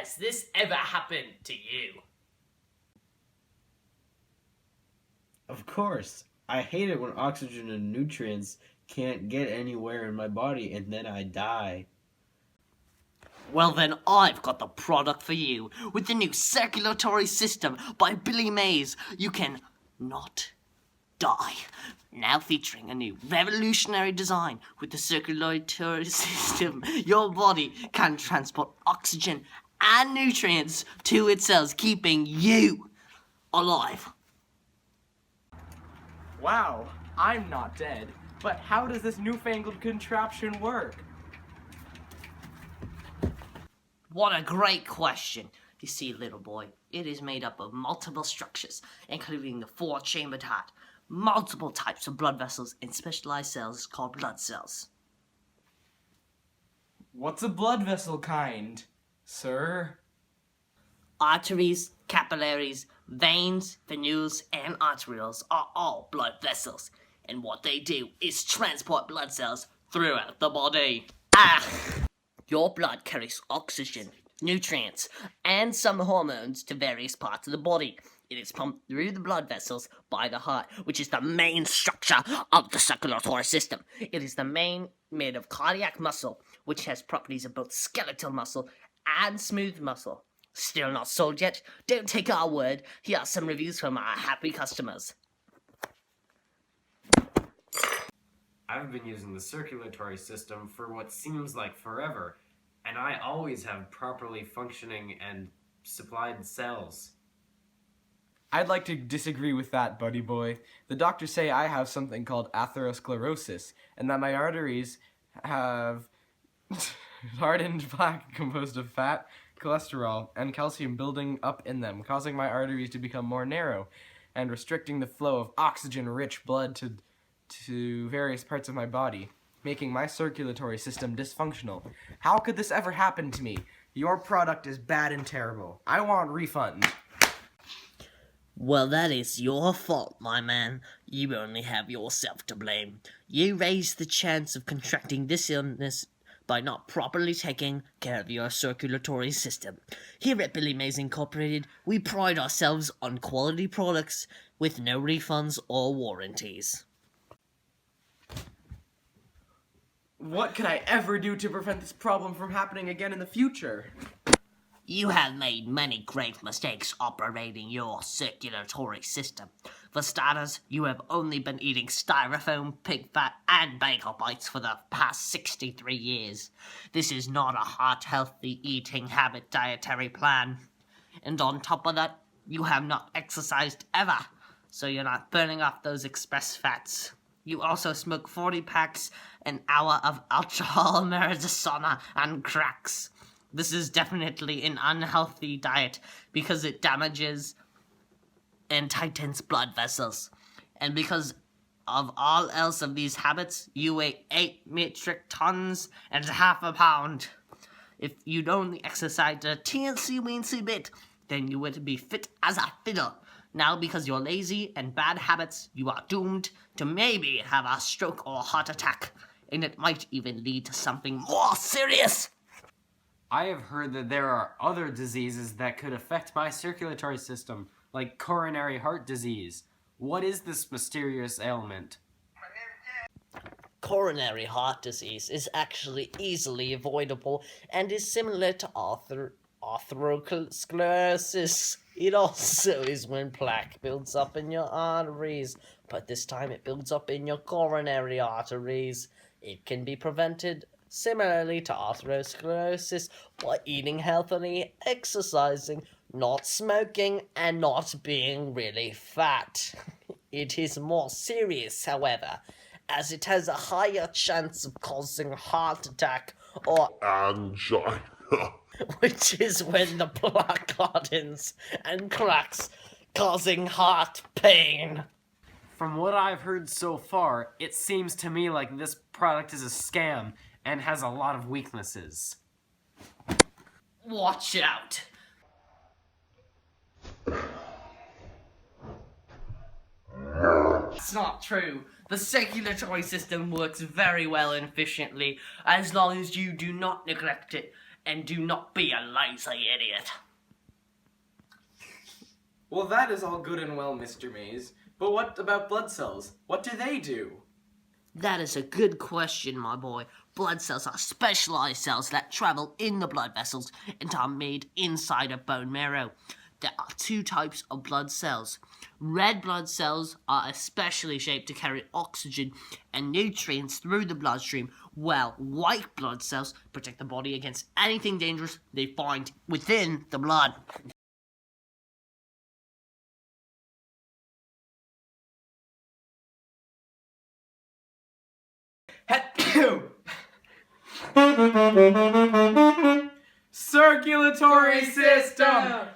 Has this ever happened to you? Of course. I hate it when oxygen and nutrients can't get anywhere in my body and then I die. Well then, I've got the product for you. With the new circulatory system by Billy Mays, you can not die. Now featuring a new revolutionary design. With the circulatory system, your body can transport oxygen and nutrients to its cells, keeping you alive. Wow, I'm not dead. But how does this newfangled contraption work? What a great question. You see, little boy, it is made up of multiple structures, including the four-chambered heart, multiple types of blood vessels, and specialized cells called blood cells. What's a blood vessel kind, sir? Arteries, capillaries, veins, venules, and arterioles are all blood vessels, and what they do is transport blood cells throughout the body. Your blood carries oxygen, nutrients, and some hormones to various parts of the body. It is pumped through the blood vessels by the heart, which is the main structure of the circulatory system. It is the main made of cardiac muscle, which has properties of both skeletal muscle and smooth muscle. Still not sold yet? Don't take our word. Here are some reviews from our happy customers. I've been using the circulatory system for what seems like forever, and I always have properly functioning and supplied cells. I'd like to disagree with that, buddy boy. The doctors say I have something called atherosclerosis, and that my arteries have hardened plaque composed of fat, cholesterol, and calcium building up in them, causing my arteries to become more narrow and restricting the flow of oxygen-rich blood to various parts of my body, making my circulatory system dysfunctional. How could this ever happen to me? Your product is bad and terrible. I want refunds. Well, that is your fault, my man. You only have yourself to blame. You raised the chance of contracting this illness by not properly taking care of your circulatory system. Here at Billy Mays Incorporated, we pride ourselves on quality products with no refunds or warranties. What could I ever do to prevent this problem from happening again in the future? You have made many grave mistakes operating your circulatory system. For starters, you have only been eating styrofoam, pig fat, and bagel bites for the past 63 years. This is not a heart-healthy eating habit dietary plan. And on top of that, you have not exercised ever, so you're not burning off those express fats. You also smoke 40 packs an hour of alcohol, marijuana, and cracks. This is definitely an unhealthy diet because it damages and tightens blood vessels. And because of all else of these habits, you weigh 8 metric tons and half a pound. If you'd only exercised a teensy-weensy bit, then you would be fit as a fiddle. Now, because you're lazy and bad habits, you are doomed to maybe have a stroke or a heart attack. And it might even lead to something more serious. I have heard that there are other diseases that could affect my circulatory system, like coronary heart disease. What is this mysterious ailment? Coronary heart disease is actually easily avoidable and is similar to atherosclerosis. It also is when plaque builds up in your arteries, but this time it builds up in your coronary arteries. It can be prevented similarly to atherosclerosis by eating healthily, exercising, not smoking, and not being really fat. It is more serious, however, as it has a higher chance of causing a heart attack or angina, which is when the plaque hardens and cracks, causing heart pain. From what I've heard so far, it seems to me like this product is a scam and has a lot of weaknesses. Watch out! It's not true. The circulatory system works very well and efficiently as long as you do not neglect it. and do not be a lazy idiot. Well, that is all good and well, Mr. Mays. But what about blood cells? What do they do? That is a good question, my boy. Blood cells are specialized cells that travel in the blood vessels and are made inside a bone marrow. There are two types of blood cells. Red blood cells are especially shaped to carry oxygen and nutrients through the bloodstream, while white blood cells protect the body against anything dangerous they find within the blood. Circulatory system!